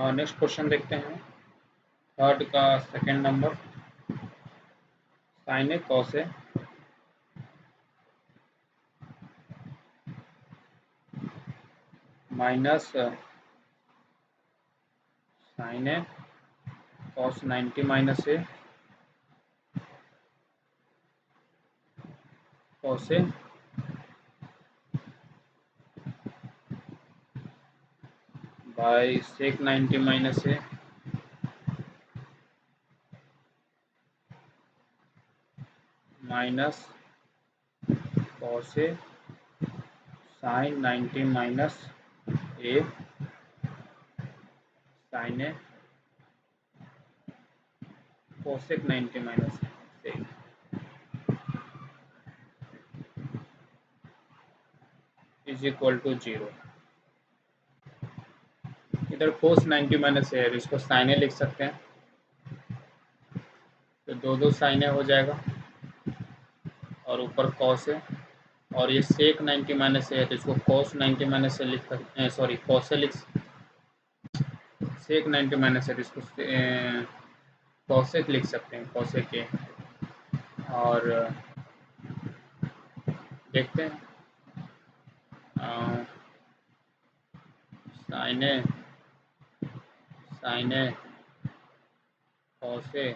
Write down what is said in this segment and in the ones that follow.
Next question देखते हैं, third का second number. Sine A cos A minus sine A cos 90 minus A cos A by sec 90 minus A minus cos A sine 90 minus A sine A cosec 90 minus A is equal to 0। इधर कोस 90 minus है, इसको sign ए लिख सकते हैं, तो दो sign ए हो जाएगा और ऊपर कॉस है, और ये सेक 90 माइनस है तो इसको कॉस 90 माइनस से लिख सकते हैं, सॉरी कॉस लिख, सेक 90 माइनस है तो इसको कॉसेक लिख सकते हैं, कॉसेक के। और देखते हैं साइन ए कॉस ए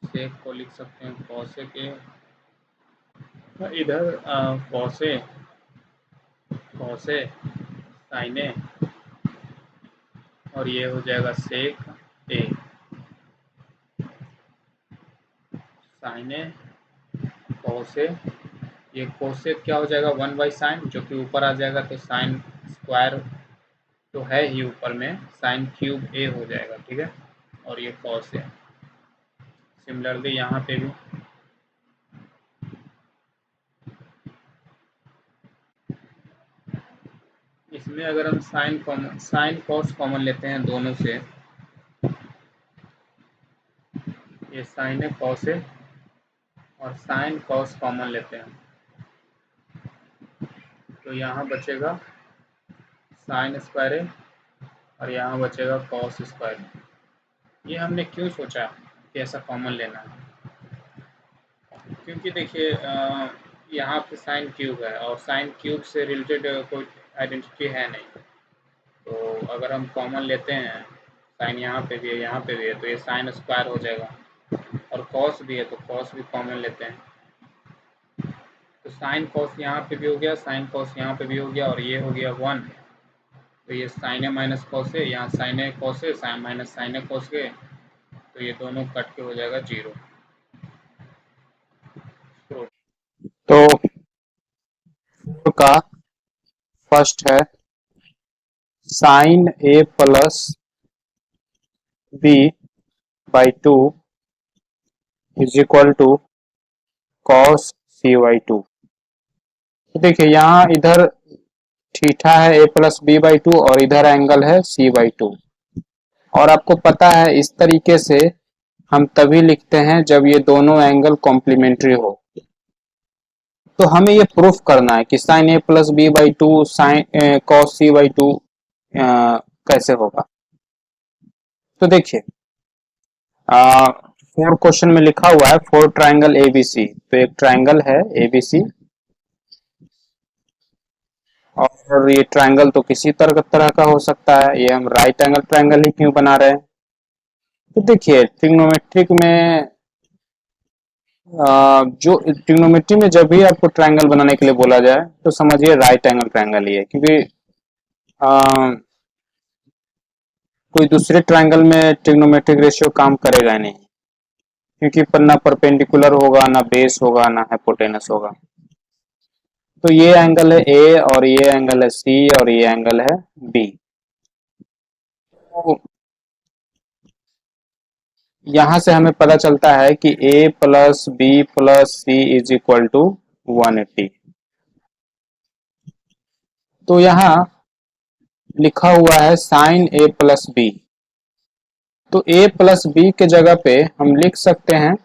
सेक को लिख सकते हैं कॉसेक ए, इधर कॉस ए साइन ए और ये हो जाएगा सेक ए साइन ए कॉस ए। ये कोसेक क्या हो जाएगा 1 बाई साइन, जो कि ऊपर आ जाएगा तो साइन स्क्वायर तो है ही ऊपर में, साइन क्यूब ए हो जाएगा, ठीक है। और ये कॉस है। सिमिलरली यहाँ पे भी इसमें अगर हम साइन कॉस कॉमन लेते हैं दोनों से, ये साइन है कॉस है और साइन कॉस कॉमन लेते हैं तो यहाँ बचेगा साइन स्क्वायर है और यहाँ बचेगा कॉस स्क्वायर। ये हमने क्यों सोचा कि ऐसा कॉमन लेना है, क्योंकि देखिए यहाँ पे साइन क्यूब है और साइन क्यूब से रिलेटेड कोई आइडेंटिटी है नहीं, तो अगर हम कॉमन लेते हैं, साइन यहाँ पे भी है यहाँ पे भी है, तो ये साइन स्क्वायर हो जाएगा, और कॉस भी है तो कॉस भी कॉमन लेते हैं, तो साइन कॉस यहाँ पे भी हो गया, साइन कॉस यहाँ पे भी हो गया, और ये हो गया 1, तो ये साइन ए माइनस कॉस है, यहाँ साइन ए कॉस है, sign minus sine A cos है, तो ये दोनों कट के हो जाएगा 0। तो का फर्स्ट है sine A plus B by 2 is equal to cos C by 2। तो देखिए यहाँ इधर थीटा है ए प्लस बी बाई 2 और इधर एंगल है सी बाई 2, और आपको पता है इस तरीके से हम तभी लिखते हैं जब ये दोनों एंगल कॉम्प्लीमेंट्री हो। तो हमें ये प्रूफ करना है कि sine A plus B by 2 sine cos C by 2 कैसे होगा। तो देखिए 4 क्वेश्चन में लिखा हुआ है 4 ट्राइंगल एबीसी, तो एक ट्राइंगल है एबीसी और ये ट्राइंगल तो किसी तरह का हो सकता है, ये हम राइट एंगल ट्राइंगल ही क्यों बना रहे हैं। तो देखिए ट्रिग्नोमेट्रिक में जो ट्रिग्नोमेट्री में जब भी आपको ट्राइंगल बनाने के लिए बोला जाए तो समझिए राइट एंगल ट्राइंगल ही है, क्योंकि कोई दूसरे ट्राइंगल में ट्रिग्नोमेट्रिक रेशियो काम करेगा नहीं, क्योंकि ना परपेंडिकुलर होगा, ना बेस होगा, ना हाइपोटेनस होगा। तो ये एंगल है ए और ये एंगल है सी और ये एंगल है बी। तो यहां से हमें पता चलता है कि a plus B plus C is equal to 180। तो यहाँ लिखा हुआ है साइन ए प्लस बी, तो a प्लस बी के जगह पे हम लिख सकते हैं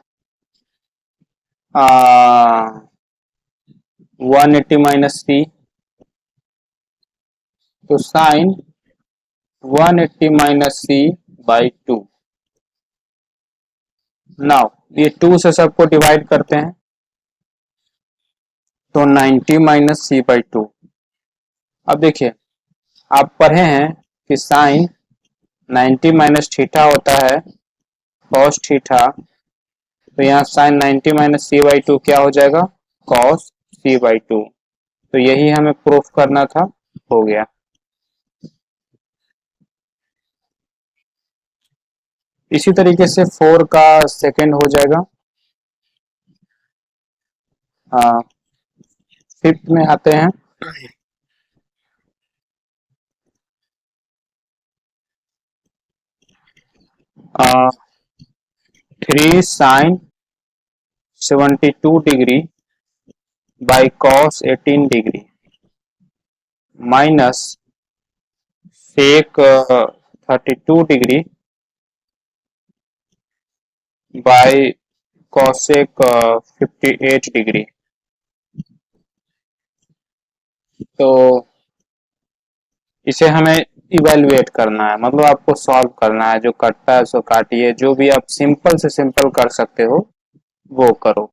180 माइनस सी, तो sine 180 minus C by 2। Now ये 2 से सबको डिवाइड करते हैं तो 90 माइनस सी बाई 2। अब देखिए आप पढ़े हैं कि साइन 90 माइनस थीटा होता है कॉस थीटा, तो यहाँ साइन 90 माइनस सी बाई 2 क्या हो जाएगा, कॉस सी बाई 2। तो यही हमें प्रूफ करना था, हो गया। इसी तरीके से 4 का सेकंड हो जाएगा। फिफ्थ में आते हैं। 3 sine 72 degree by cos 18 degree minus sec 32 degree by cosec 58 degree. तो इसे हमें इवेलुएट करना है, मतलब आपको सॉल्व करना है। जो कटता है सो काटिए, जो भी आप सिंपल से सिंपल कर सकते हो वो करो।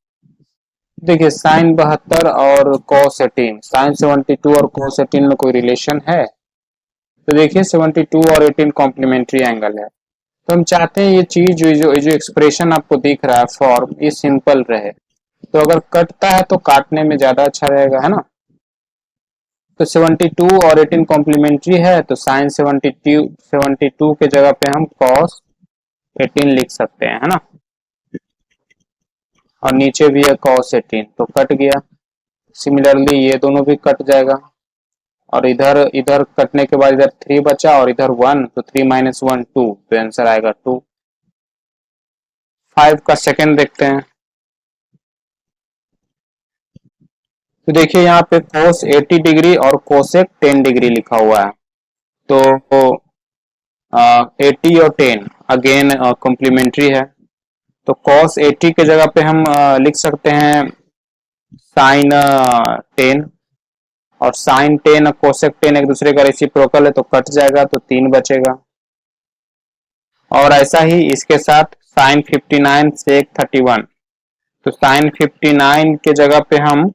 देखिए साइन 72 और कॉस 18, साइन 72 और कॉस 18 में कोई रिलेशन है? तो देखिए 72 और 18 कॉम्प्लीमेंट्री एंगल है। तो हम चाहते हैं ये चीज जो एक्सप्रेशन आपको दिख रहा है फॉर्म, ये सिंपल रहे। तो अगर कटता है तो काटने में ज्यादा अच्छा रहेगा, है ना। तो 72 और 18 कॉम्प्लीमेंट्री है, तो साइन 72 के जगह पे हम कॉस 18 लिख सकते हैं, है ना। और नीचे भी है कॉस 18, तो कट गया। सिमिलरली ये दोनों भी कट जाएगा, और इधर इधर कटने के बाद इधर 3 बचा और इधर 1, तो 3 माइनस 1 2, तो आंसर आएगा 2। 5 का सेकंड देखते हैं। तो देखिए यहाँ पे कोस 80 डिग्री और कोसेक 10 डिग्री लिखा हुआ है। तो 80 और 10 अगेन कॉम्प्लीमेंट्री है, तो कॉस 80 के जगह पे हम लिख सकते हैं साइन 10, और साइन 10 और कोसेक 10 एक दूसरे का रेसिप्रोकल है, तो कट जाएगा, तो 3 बचेगा। और ऐसा ही इसके साथ साइन 59 सेक 31, तो साइन 59 के जगह पे हम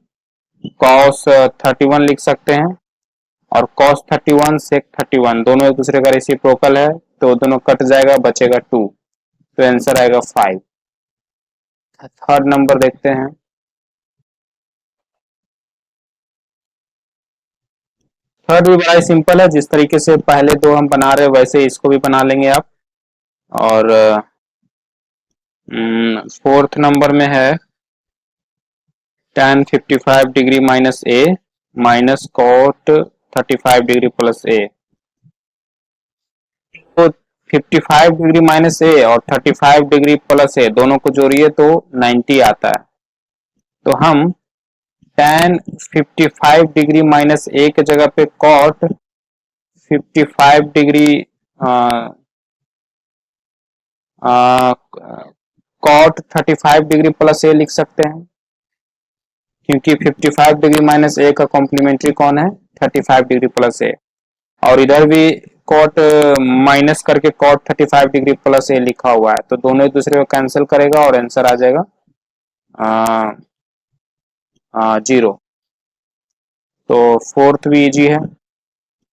कॉस 31 लिख सकते हैं, और कॉस 31 सेक 31 दोनों एक दूसरे का रेसिप्रोकल है, तो दोनों कट जाएगा, बचेगा 2, तो आंसर आएगा 5। थर्ड नंबर देखते हैं। थर्ड भी बड़ा ही सिंपल है, जिस तरीके से पहले दो हम बना रहे हैं वैसे इसको भी बना लेंगे आप। और फोर्थ नंबर में है tan 55 degree minus A minus cot 35 degree plus ए। तो 55 डिग्री माइनस ए और 35 डिग्री प्लस ए दोनों को जोड़िए तो 90 आता है। तो हम tan 55 डिग्री माइनस ए के जगह पे cot 55 degree cot 35 degree plus A लिख सकते हैं, क्योंकि 55 डिग्री माइनस ए का कॉम्प्लीमेंट्री कौन है, 35 डिग्री प्लस ए। और इधर भी कॉट माइनस करके कॉट 35 डिग्री प्लस ए लिखा हुआ है, तो दोनों एक दूसरे को कैंसिल करेगा और आंसर आ जाएगा 0। तो फोर्थ भी इजी है।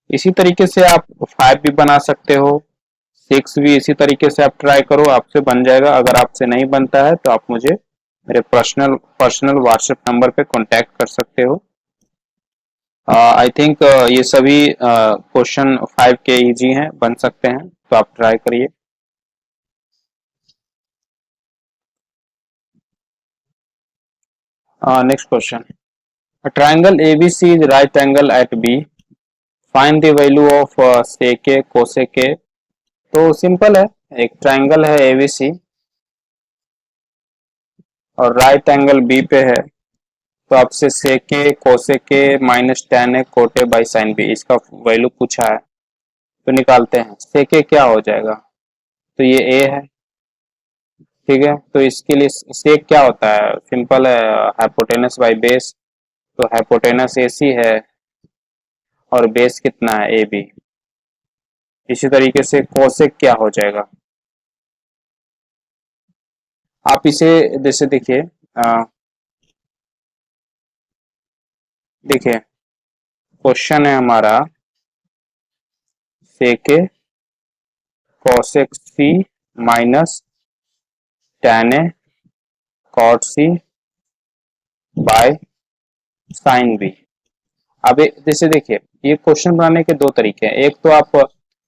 इसी तरीके से आप 5 भी बना सकते हो, 6 भी इसी तरीके से आप ट्राई करो, आपसे बन जाएगा। अगर आपसे नहीं बनता है तो आप मुझे मेरे पर्सनल व्हाट्सएप नंबर पे कांटेक्ट कर सकते हो। आई थिंक ये सभी क्वेश्चन 5 के इजी हैं, बन सकते हैं, तो आप ट्राई करिए। Next question, a triangle ABC is right angle at B, find the value of sec A cosec A। तो सिंपल है, एक ट्राइंगल है ABC और राइट एंगल बी पे है, तो आपसे सेक A cosec A minus ten ए कोटे बाई साइन बी, इसका वैल्यू पूछा है, तो निकालते हैं। सेक ए क्या हो जाएगा, तो ये ए है, ठीक है। तो इसके लिए सेक क्या होता है, सिंपल है, हाइपोटेनस बाई बेस। तो हाइपोटेनस AC है और बेस कितना है AB, इसी तरीके से कोसेक क्या हो जाएगा, आप इसे जैसे देखिए, देखिए क्वेश्चन है हमारा sec A cosec C minus tan A cot C by sine B. अब जैसे देखिए ये क्वेश्चन बनाने के दो तरीके हैं, एक तो आप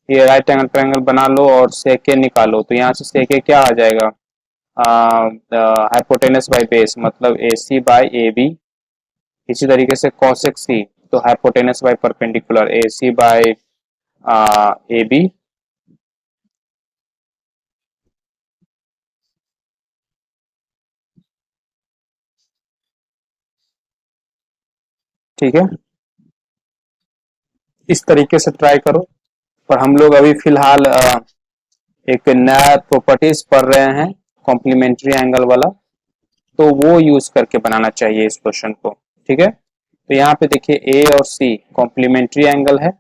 ये राइट एंगल ट्रायंगल बना लो और सेक ए निकालो, तो यहाँ से सेक ए क्या आ जाएगा, हाइपोटेनस बाय बेस मतलब ए सी बाय ए बी। इसी तरीके से कॉसेक सी तो hypotenuse by perpendicular A C by A B. ठीक है, इस तरीके से ट्राई करो। पर हम लोग अभी फिलहाल एक नया प्रॉपर्टीज पढ़ रहे हैं कॉम्प्लीमेंट्री एंगल वाला, तो वो यूज करके बनाना चाहिए इस क्वेश्चन को। ठीक है, तो यहाँ पे देखिए ए और सी कॉम्प्लीमेंट्री एंगल है,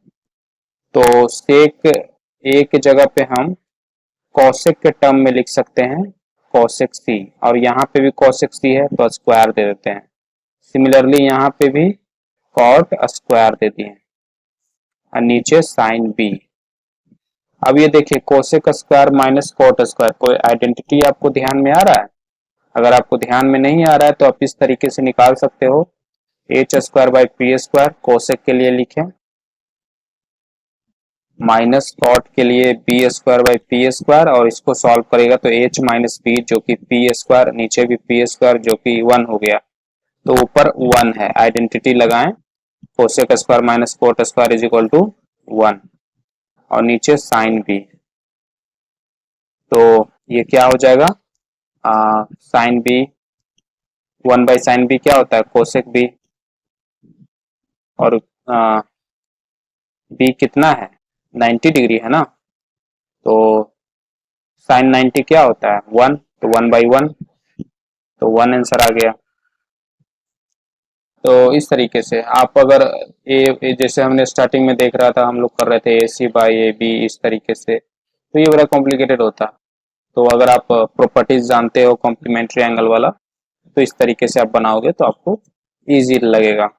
तो सेक ए के जगह पे हम कॉसेक के टर्म में लिख सकते हैं कॉसेक सी, और यहाँ पे भी कॉसेक सी है तो स्क्वायर दे देते हैं। सिमिलरली यहाँ पे भी कॉट स्क्वायर दे दिए और नीचे साइन बी। अब ये देखिए cosec square minus cot square, कोई आइडेंटिटी आपको ध्यान में आ रहा है? अगर आपको ध्यान में नहीं आ रहा है तो आप इस तरीके से निकाल सकते हो, H square by P square cosec के लिए लिखें, माइनस कॉट के लिए B square by P square, और इसको सॉल्व करेगा तो एच माइनस बी जो कि पी स्क्वायर, नीचे भी पी स्क्वायर जो कि 1 हो गया, तो ऊपर 1 है, आइडेंटिटी लगाएं, cosec square minus cot square is equal to 1, और नीचे साइन बी, तो ये क्या हो जाएगा, sine B 1 by sine B क्या होता है कोसेक बी, और बी कितना है 90 डिग्री है ना, तो साइन 90 क्या होता है 1, तो 1 बाई 1, तो 1 आंसर आ गया। तो इस तरीके से आप अगर जैसे हमने स्टार्टिंग में देख रहा था, हम लोग कर रहे थे ए सी बाई ए बी, इस तरीके से, तो ये बड़ा कॉम्प्लिकेटेड होता। तो अगर आप प्रॉपर्टीज जानते हो कॉम्प्लीमेंट्री एंगल वाला, तो इस तरीके से आप बनाओगे तो आपको इजी लगेगा।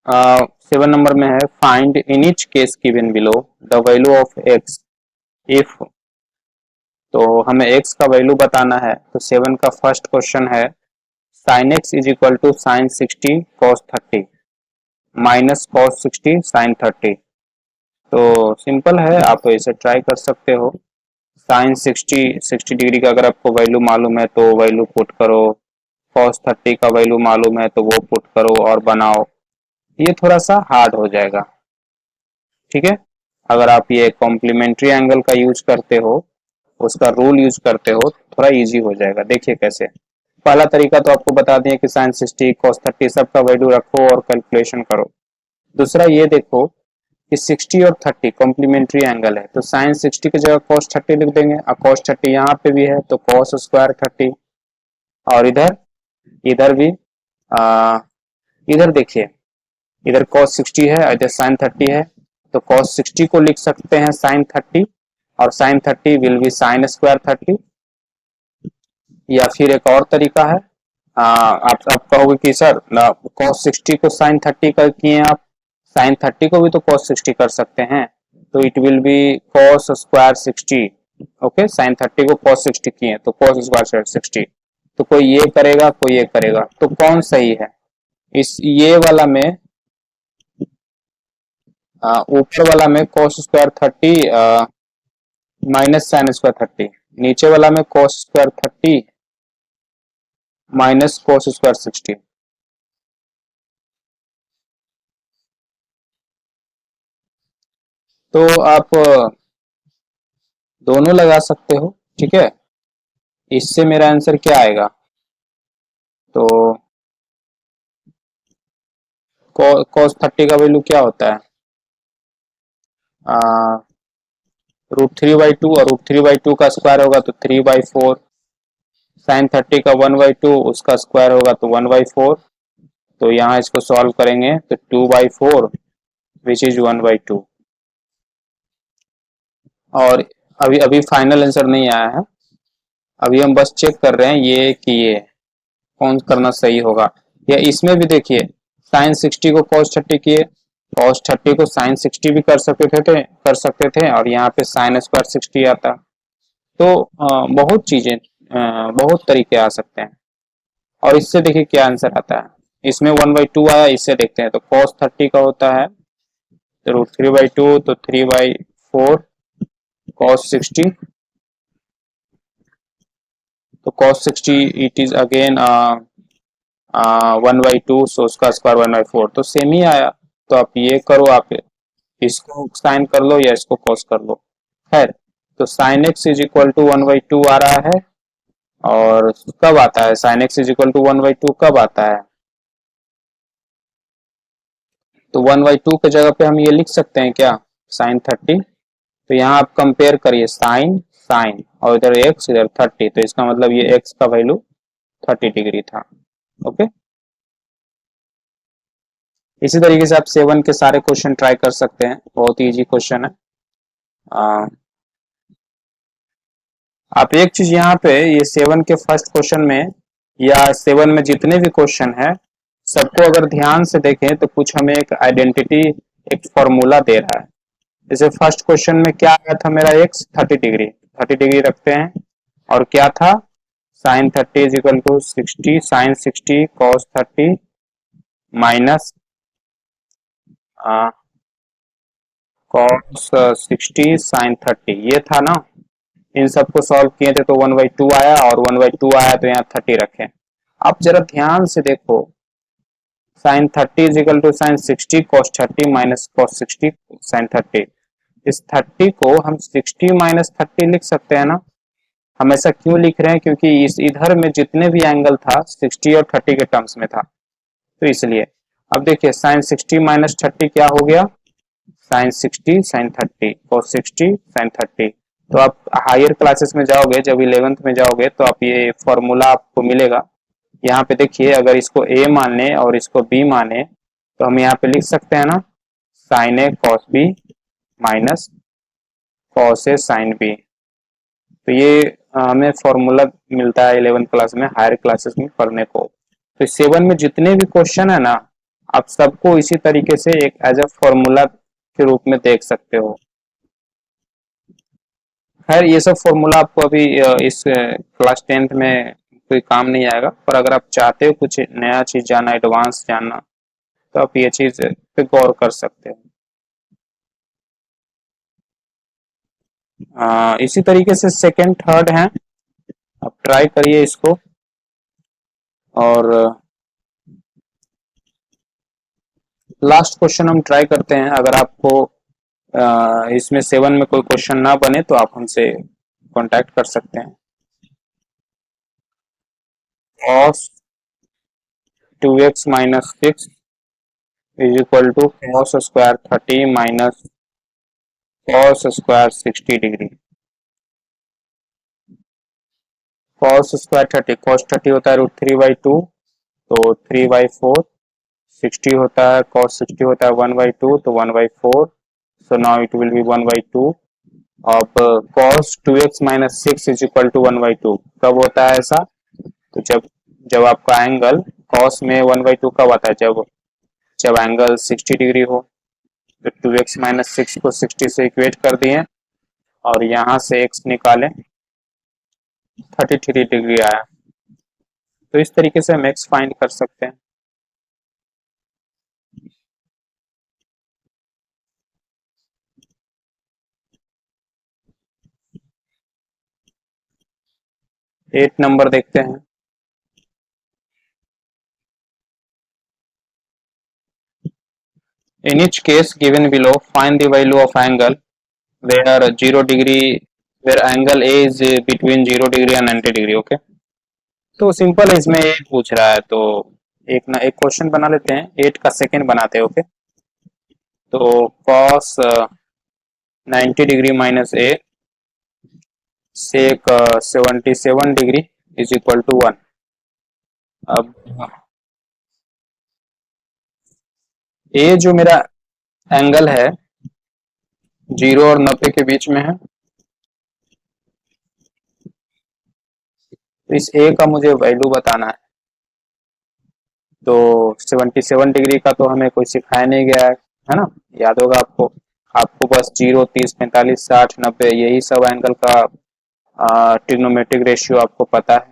7 नंबर में है find in each case given below the value of x if, तो हमें x का वैल्यू बताना है, तो 7 का फर्स्ट क्वेश्चन है sine x is equal to sine 60 cos 30 minus cos 60 sine 30। तो सिंपल है, आप इसे ट्राई कर सकते हो। साइन 60 डिग्री का अगर आपको वैल्यू मालूम है तो वैल्यू पुट करो, कॉस 30 का वैल्यू मालूम है तो वो पुट करो और बनाओ, ये थोड़ा सा हार्ड हो जाएगा। ठीक है, अगर आप ये कॉम्प्लीमेंट्री एंगल का यूज करते हो, उसका रूल यूज करते हो, थोड़ा इजी हो जाएगा। देखिए कैसे, पहला तरीका तो आपको बता दिए कि साइन 60 कॉस 30 सबका वैल्यू रखो और कैलकुलेशन करो। दूसरा ये देखो कि 60 और 30 कॉम्प्लीमेंट्री एंगल है, तो साइन 60 की जगह कॉस 30 लिख देंगे, और कॉस 30 यहाँ पे भी है तो कॉस स्क्वायर 30, और इधर इधर भी इधर देखिए, इधर cos 60 है, इधर sin 30 है, तो cos 60 को लिख सकते हैं sin 30, और sin 30 will be sin square 30। या फिर एक और तरीका है, आप कहोगे कि सर cos 60 को sin 30 कर किए आप, sin 30 को भी तो cos 60 कर सकते हैं, तो it will B cos square 60। Okay, sin 30 को cos 60 किए तो cos स्क्वायर 60, तो कोई ये करेगा कोई ये करेगा, तो कौन सही है? इस ये वाला में ऊपर वाला में cos square 30 minus sine square 30, नीचे वाला में cos square 30 minus cos square 60। तो आप दोनों लगा सकते हो। ठीक है, इससे मेरा आंसर क्या आएगा, तो cos 30 का वैल्यू क्या होता है, √3/2, और √3/2 का स्क्वायर होगा तो 3/4, साइन 30 का 1/2 उसका स्क्वायर होगा तो 1/4, तो यहाँ इसको सॉल्व करेंगे तो 2/4 विच इज 1/2। और अभी अभी फाइनल आंसर नहीं आया है, अभी हम बस चेक कर रहे हैं ये कि ये कौन करना सही होगा। या इसमें भी देखिए साइन 60 को cos 30 किए, cos 30 को साइन 60 भी कर सकते थे और यहाँ पे साइन स्क्वायर 60 आता। तो बहुत चीजें बहुत तरीके आ सकते हैं। और इससे देखिए क्या आंसर आता है, इसमें 1/2 आया, इससे देखते हैं तो cos 30 का होता है तो √3/2 तो 3/4 cos 60, तो cos 60 इट इज अगेन 1/2, सो उसका स्क्वायर 1/4, तो सेम ही आया। तो आप ये करो, आप इसको साइन कर लो या इसको cos कर लो। खैर, तो sine x is equal to 1/2 आ रहा है। और कब आता है sine x is equal to 1/2, कब आता है? तो 1/2 के जगह पे हम ये लिख सकते हैं क्या, साइन 30। तो यहाँ आप कंपेयर करिए साइन साइन और इधर x इधर 30, तो इसका मतलब ये x का वैल्यू 30 डिग्री था। ओके, इसी तरीके से आप 7 के सारे क्वेश्चन ट्राई कर सकते हैं, बहुत ही इजी क्वेश्चन है। आप एक चीज यहाँ पे ये 7 के फर्स्ट क्वेश्चन में या 7 में जितने भी क्वेश्चन है सबको अगर ध्यान से देखें तो कुछ हमें एक आइडेंटिटी, एक फॉर्मूला दे रहा है। जैसे फर्स्ट क्वेश्चन में क्या आया था मेरा, x 30 डिग्री रखते हैं और क्या था sine 30 is equal to 60 sine 60 cos 30 minus cos 60 sine 30, ये था ना। इन सबको सॉल्व किए थे तो 1/2 आया और 1/2 आया तो यहाँ 30 रखें। आप जरा ध्यान से देखो, sine 30 is equal to sine 60 cos 30 minus cos 60 sine 30। इस 30 को हम 60 माइनस 30 लिख सकते हैं ना। हम ऐसा क्यों लिख रहे हैं, क्योंकि इस इधर में जितने भी एंगल था 60 और 30 के टर्म्स में था, तो इसलिए। अब देखिए साइन 60 माइनस 30 क्या हो गया, साइन 60 साइन 30 cos 60 साइन 30। तो आप हायर क्लासेस में जाओगे, जब 11th में जाओगे तो आप ये फॉर्मूला आपको मिलेगा। यहाँ पे देखिए अगर इसको a माने और इसको b माने तो हम यहाँ पे लिख सकते हैं ना, sine a cos b minus cos a sine b। तो ये हमें फॉर्मूला मिलता है 11th क्लास में, हायर क्लासेस में पढ़ने को। तो 7 में जितने भी क्वेश्चन है ना, आप सबको इसी तरीके से एक एज अ फॉर्मूला के रूप में देख सकते हो। खैर ये सब फॉर्मूला आपको अभी इस क्लास 10th में कोई काम नहीं आएगा, पर अगर आप चाहते हो कुछ नया चीज जानना, एडवांस जानना, तो आप ये चीज पे गौर कर सकते हो। इसी तरीके से सेकंड थर्ड है, आप ट्राई करिए इसको। और लास्ट क्वेश्चन हम ट्राई करते हैं, अगर आपको इसमें 7 में कोई क्वेश्चन ना बने तो आप हमसे कांटेक्ट कर सकते हैं। cos 2x minus 6 is equal to cos square 30 minus cos square 60 degree. cos square 30, cos 30 होता है √3/2 तो 3/4, 60 होता है cos 60 होता है 1/2 तो 1/4, so now it will be 1/2। अब cos 2x minus 6 is equal to 1/2 कब होता है ऐसा, तो जब जब आपका एंगल cos में 1/2 कब आता है, जब एंगल 60 डिग्री हो। तो 2x माइनस 6 को 60 से इक्वेट कर दिए और यहाँ से x निकालें, 33 डिग्री आया। तो इस तरीके से हम x फाइंड कर सकते हैं। एट नंबर देखते हैं। In each case given below, find the value of angle where 0 degree, where angle A is between 0 degree and 90 degree। Okay, तो सिंपल है, इसमें एक पूछ रहा है तो एक क्वेश्चन बना लेते हैं, 8 का सेकंड बनाते हैं। ओके, तो cos 90 डिग्री माइनस a से 77 डिग्री इज इक्वल टू 1। अब ए जो मेरा एंगल है 0 और 90 के बीच में है, तो इस ए का मुझे वैल्यू बताना है। तो 77 डिग्री का तो हमें कोई सिखाया नहीं गया है ना, याद होगा आपको। आपको बस 0, 30, 45, 60, 90 यही सब एंगल का ट्रिग्नोमेट्रिक रेशियो आपको पता है।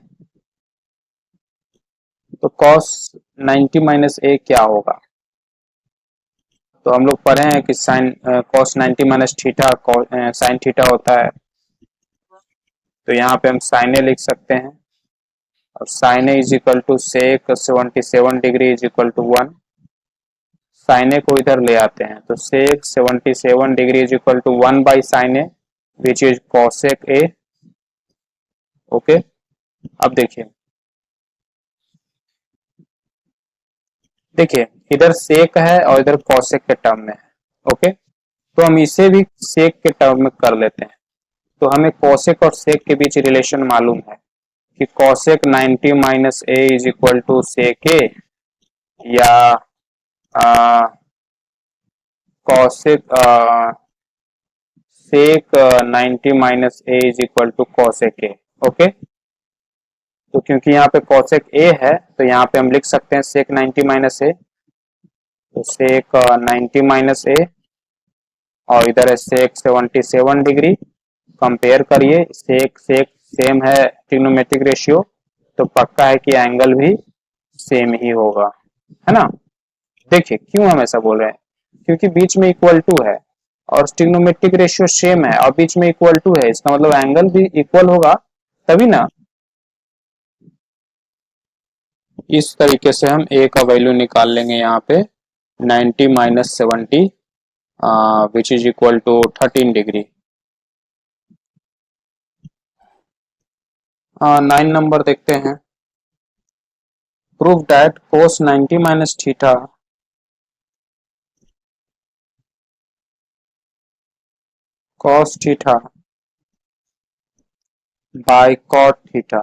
तो cos 90 माइनस ए क्या होगा? तो हम लोग पढ़े हैं कि sine cos 90 minus theta sine theta होता है। तो यहाँ पे हम साइन ए लिख सकते हैं, और sine A is equal to sec 77 degree is equal to 1। Sine A को इधर ले आते हैं, तो sec 77 degree is equal to 1 by sine A which is cosec A. Okay, अब देखिए देखिए इधर सेक है और इधर कॉसेक के टर्म में है। ओके, तो हम इसे भी सेक के टर्म में कर लेते हैं। तो हमें कॉसेक और सेक के बीच रिलेशन मालूम है कि cosec 90 minus A is equal to sec A, या cosec sec 90 minus A is equal to cosec A. Okay, तो क्योंकि यहाँ पे कॉसेक ए है तो यहाँ पे हम लिख सकते हैं सेक 90 माइनस ए। तो सेक 90 माइनस ए और इधर है सेक 77 डिग्री। कंपेयर करिए, सेक सेक सेम है ट्रिग्नोमेट्रिक रेशियो, तो पक्का है कि एंगल भी सेम ही होगा, है ना। देखिए क्यों हम ऐसा बोल रहे हैं, क्योंकि बीच में इक्वल टू है और ट्रिग्नोमेट्रिक रेशियो सेम है और बीच में इक्वल टू है, इसका मतलब एंगल भी इक्वल होगा तभी ना। इस तरीके से हम ए का वैल्यू निकाल लेंगे यहाँ पे 90 minus 70 which is equal to 13 degree. 9 number देखते हैं। Prove that cos 90 minus theta cos theta by cot theta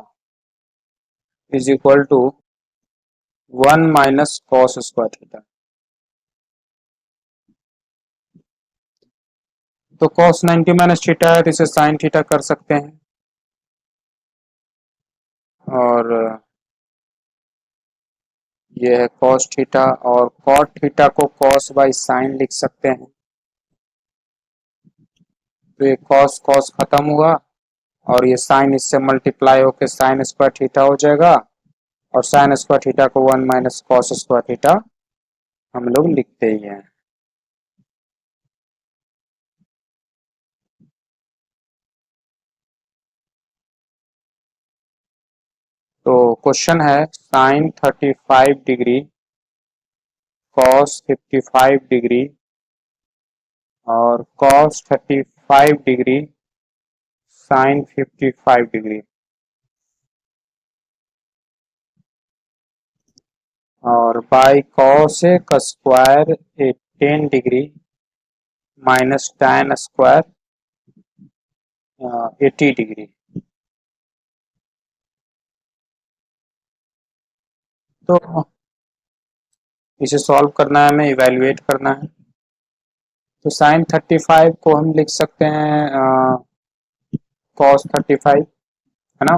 is equal to 1 minus cos square theta. तो cos 90 माइनस थीटा है तो इसे sin थीटा कर सकते हैं, और ये है cos थीटा, और cot थीटा को cos बाई sin लिख सकते हैं। तो ये cos cos खत्म हुआ और ये sin इससे मल्टीप्लाई होकर sin स्क्वायर थीटा हो जाएगा, और sin स्क्वायर थीटा को 1 माइनस cos स्क्वायर थीटा हम लोग लिखते ही हैं। तो क्वेश्चन है sin 35 डिग्री cos 55 डिग्री और cos 35 डिग्री sin 55 डिग्री, और by cosec square 10 degree minus tan square 80 degree. तो इसे सॉल्व करना है, हमें इवेल्युएट करना है। तो sin 35 को हम लिख सकते हैं cos 35, है ना,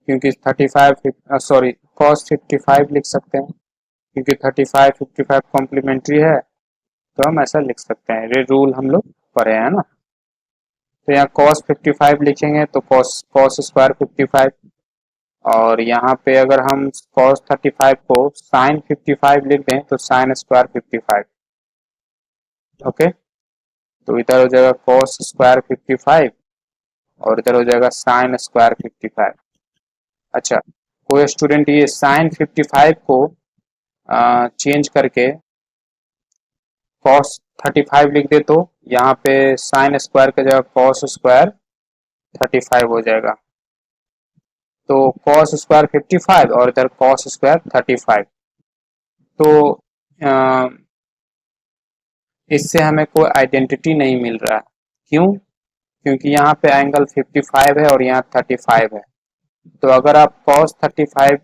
क्योंकि 35 सॉरी cos 55 लिख सकते हैं क्योंकि 35 55 कॉम्प्लीमेंट्री है, तो हम ऐसा लिख सकते हैं। ये रूल हम लोग पढ़े हैं ना। तो यहाँ cos 55 लिखेंगे तो cos स्क्वायर 55, और यहाँ पे अगर हम cos 35 को sin 55 लिख दें तो sin स्क्वायर 55। ओके, तो इधर हो जाएगा cos स्क्वायर 55 और इधर हो जाएगा sin स्क्वायर 55। अच्छा, कोई स्टूडेंट ये sin 55 को चेंज करके cos 35 लिख दे तो यहाँ पे sin स्क्वायर की जगह cos स्क्वायर 35 हो जाएगा। तो cos स्क्वायर 55 और इधर cos स्क्वायर 35। तो इससे हमें कोई आइडेंटिटी नहीं मिल रहा है। क्यों? क्योंकि यहाँ पे एंगल 55 है और यहाँ 35 है। तो अगर आप cos 35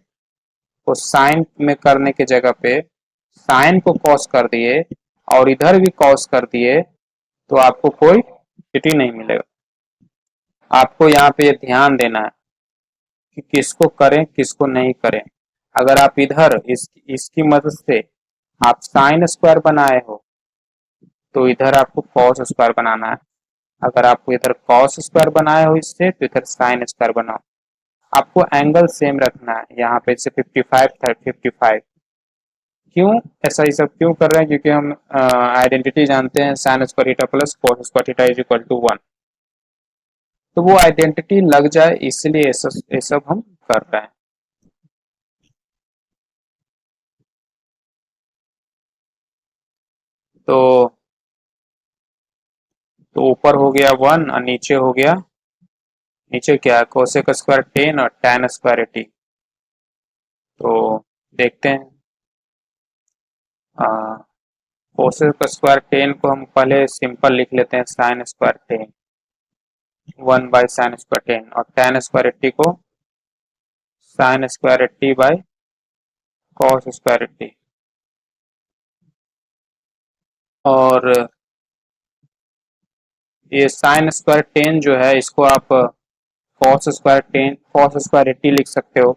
को sin में करने के जगह पे साइन को कॉस कर दिए और इधर भी कॉस कर दिए तो आपको कोई टी नहीं मिलेगा। आपको यहाँ पे ध्यान देना है कि किसको करें किसको नहीं करें। अगर आप इधर इसकी मदद से आप साइन स्क्वायर बनाए हो तो इधर आपको कॉस स्क्वायर बनाना है। अगर आपको इधर कॉस स्क्वायर बनाए हो इससे तो इधर साइन स्क्वायर बनाओ। आपको एंगल सेम रखना है। यहाँ पे से 55 था 55। क्यों ऐसा ये सब क्यों कर रहे हैं? क्योंकि हम आइडेंटिटी जानते हैं sine square theta plus cos square theta is equal to 1। तो वो आइडेंटिटी लग जाए इसलिए ये सब हम कर रहे हैं। तो ऊपर हो गया 1 और नीचे हो गया, नीचे क्या है कोसेक स्क्वायर 10 और tan स्क्वायर 80। तो देखते हैं कोसेक स्क्वायर 10 को हम पहले सिंपल लिख लेते हैं sine square 10 1 by sine square 10 और tan स्क्वायर 80 को sine square 80 by cos square 80। और ये साइन स्क्वायर 10 जो है इसको आप कॉस स्क्वायर 10 कॉस स्क्वायर 80 लिख सकते हो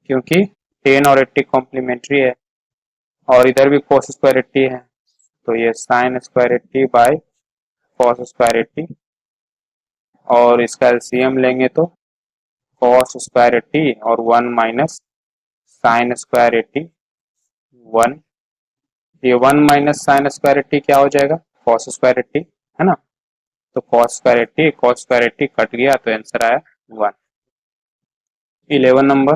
क्योंकि 10 और 80 कॉम्प्लीमेंट्री है और इधर भी कॉस स्क्वायर 80 है। तो ये sine square 80 by cos square 80 और इसका एलसीएम लेंगे तो कॉस स्क्वायर 80 और 1 माइनस साइन स्क्वायर 80 1। ये 1 माइनस साइन स्क्वायर 80 क्या हो जाएगा कॉस स्क्वायर 80 है ना। तो cos square 80 cos square 80 cut गया तो आंसर आया 1। 11 नंबर।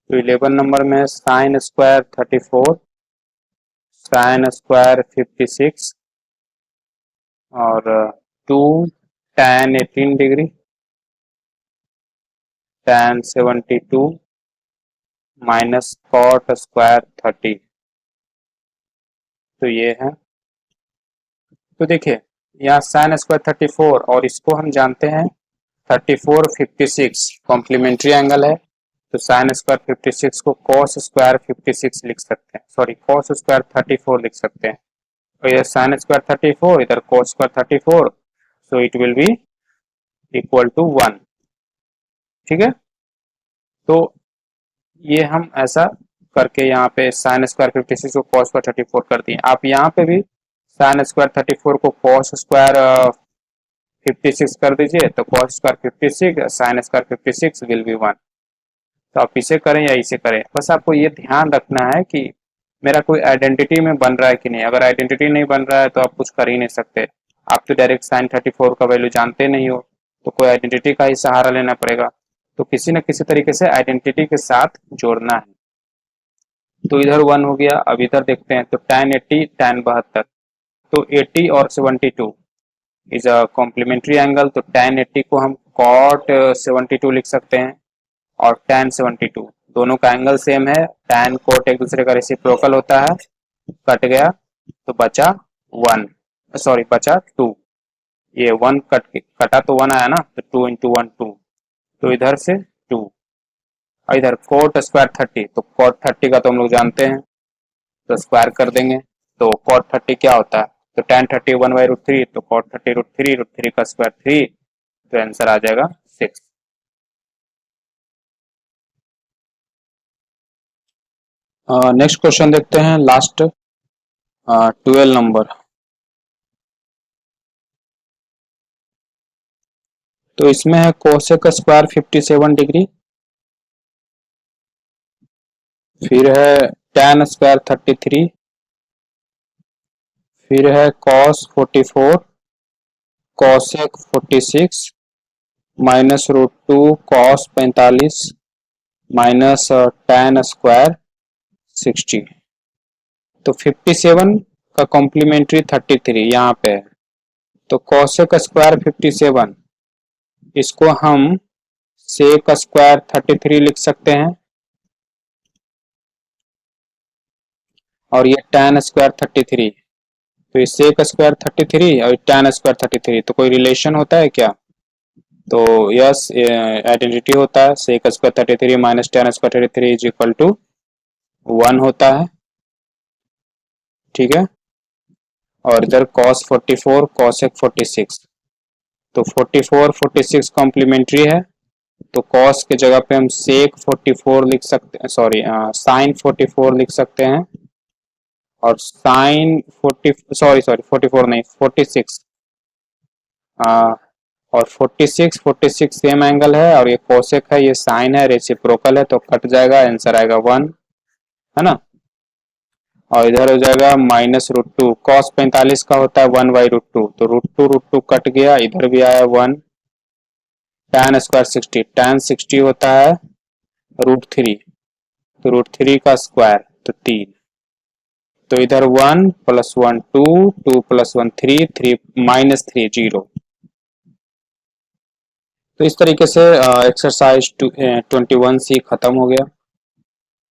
तो 11 नंबर में साइन स्क्वायर 34 साइन स्क्वायर 56 और 2 tan 18 degree tan 72 minus cot square 30। तो ये है। तो देखिए यहाँ साइन स्क्वायर 34 और इसको हम जानते हैं 34 56 कॉम्प्लीमेंट्री एंगल है। तो साइन स्क्वायर 56 को कॉस स्क्वायर 56 लिख सकते हैं, सॉरी कॉस स्क्वायर 34 लिख सकते हैं। और इधर साइन स्क्वायर 34 इधर cos square 34 so it will be equal to 1। ठीक है। तो ये हम ऐसा करके यहाँ पे साइन स्क्वायर 56 को कॉस स्क्वायर 34 कर दिए। आप यहाँ पे भी साइन स्क्वायर 34 को कॉस स्क्वायर 56 कर दीजिए तो cos square 56 sine square 56 will be 1। तो आप इसे करें या इसे करें, बस आपको ये ध्यान रखना है कि मेरा कोई आइडेंटिटी में बन रहा है कि नहीं। अगर आइडेंटिटी नहीं बन रहा है तो आप कुछ कर ही नहीं सकते। आप तो डायरेक्ट साइन 34 का वैल्यू जानते नहीं हो तो कोई आइडेंटिटी का ही सहारा लेना पड़ेगा। तो किसी न किसी तरीके से आइडेंटिटी के साथ जोड़ना है। तो इधर 1 हो गया। अब इधर देखते हैं तो tan 80 tan 72 तो 80 और 72 इज अ कॉम्प्लीमेंट्री एंगल। तो tan 80 को हम cot 72 लिख सकते हैं और tan 72 दोनों का एंगल सेम है। tan cot एक दूसरे का रेसिप्रोकल होता है। कट गया तो बचा 1, सॉरी बचा 2। ये 1 कटा तो 1 आया ना तो 2 इंटू 1 2। तो इधर से 2 और इधर cot स्क्वायर 30 तो cot 30 का तो हम लोग जानते हैं तो स्क्वायर कर देंगे। तो cot 30 क्या होता है तो tan 30 1 बाई रूट 3 तो cot 30 रूट 3 का स्क्वायर 3 तो आंसर आ जाएगा 6। नेक्स्ट क्वेश्चन देखते हैं लास्ट 12 नंबर। तो इसमें है कोसेक स्क्वायर 57 डिग्री, फिर है tan स्क्वायर 33, फिर है cos 44 cosec 46 minus root 2 cos 45 minus tan square 60। तो 57 का कॉम्प्लीमेंट्री 33 यहाँ पे है। तो कोसेक स्क्वायर 57 इसको हम सेक स्क्वायर 33 लिख सकते हैं और ये tan स्क्वायर 33 तो ये सेक स्क्वायर 33 और tan स्क्वायर 33 तो कोई रिलेशन होता है क्या? तो यस आइडेंटिटी होता है, sec square 33 minus tan square 33 is equal to 1 होता है, ठीक है। और इधर cos 44 cosec 46, तो 44 46 कॉम्प्लीमेंट्री है, तो cos के जगह पे हम sec 44 लिख सकते हैं, सॉरी sin 44 लिख सकते हैं, और sin 44 नहीं 46 और 46 सेम एंगल है, और ये कोसेक है, ये साइन है, रेसिप्रोकल है, तो कट जाएगा, आंसर आएगा 1, है ना। और इधर हो जाएगा -√2, cos 45 का होता है 1/√2, तो √2 कट गया, इधर भी आया 1, tan स्क्वायर 60, tan 60 होता है √3, तो √3 का स्क्वायर तो 3, तो इधर 1 + 1 2, 2 + 1 3, 3 -3 0। तो इस तरीके से एक्सरसाइज 21C खत्म हो गया।